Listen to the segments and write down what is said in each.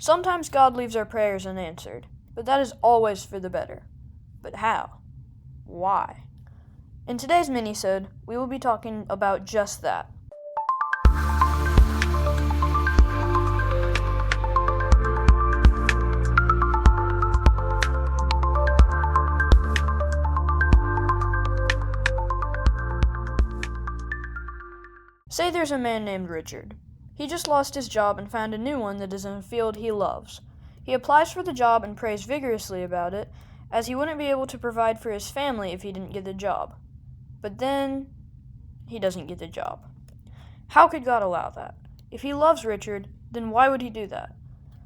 Sometimes God leaves our prayers unanswered, but that is always for the better. But how? Why? In today's minisode, we will be talking about just that. Say there's a man named Richard. He just lost his job and found a new one that is in a field he loves. He applies for the job and prays vigorously about it, as he wouldn't be able to provide for his family if he didn't get the job. But then, he doesn't get the job. How could God allow that? If he loves Richard, then why would he do that?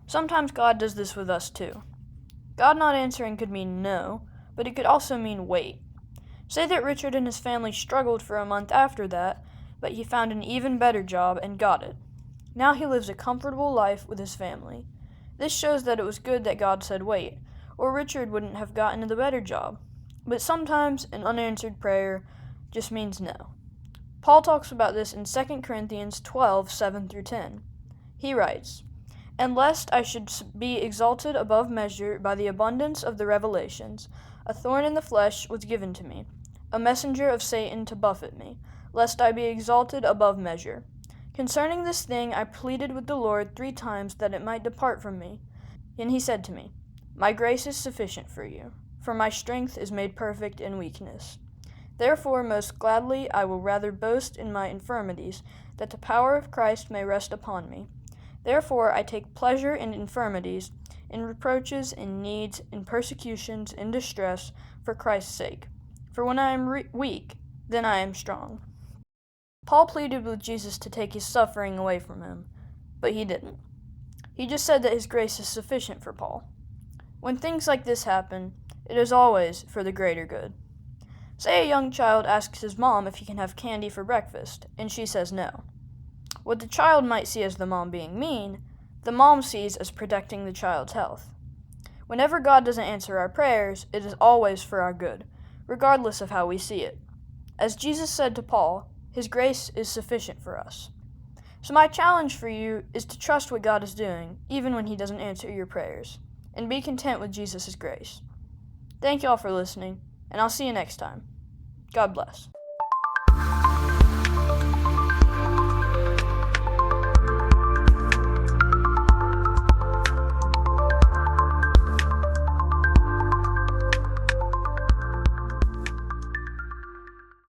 Sometimes God does this with us too. God not answering could mean no, but it could also mean wait. Say that Richard and his family struggled for a month after that, but he found an even better job and got it. Now he lives a comfortable life with his family. This shows that it was good that God said wait, or Richard wouldn't have gotten the better job. But sometimes an unanswered prayer just means no. Paul talks about this in 2 Corinthians 12:7-10. He writes, "And lest I should be exalted above measure by the abundance of the revelations, a thorn in the flesh was given to me, a messenger of Satan to buffet me, lest I be exalted above measure. Concerning this thing I pleaded with the Lord 3 times that it might depart from me. And he said to me, My grace is sufficient for you, for my strength is made perfect in weakness. Therefore most gladly I will rather boast in my infirmities, that the power of Christ may rest upon me. Therefore I take pleasure in infirmities, in reproaches, in needs, in persecutions, in distress, for Christ's sake. For when I am weak, then I am strong." Paul pleaded with Jesus to take his suffering away from him, but he didn't. He just said that his grace is sufficient for Paul. When things like this happen, it is always for the greater good. Say a young child asks his mom if he can have candy for breakfast, and she says no. What the child might see as the mom being mean, the mom sees as protecting the child's health. Whenever God doesn't answer our prayers, it is always for our good, regardless of how we see it. As Jesus said to Paul, His grace is sufficient for us. So my challenge for you is to trust what God is doing, even when He doesn't answer your prayers, and be content with Jesus' grace. Thank you all for listening, and I'll see you next time. God bless.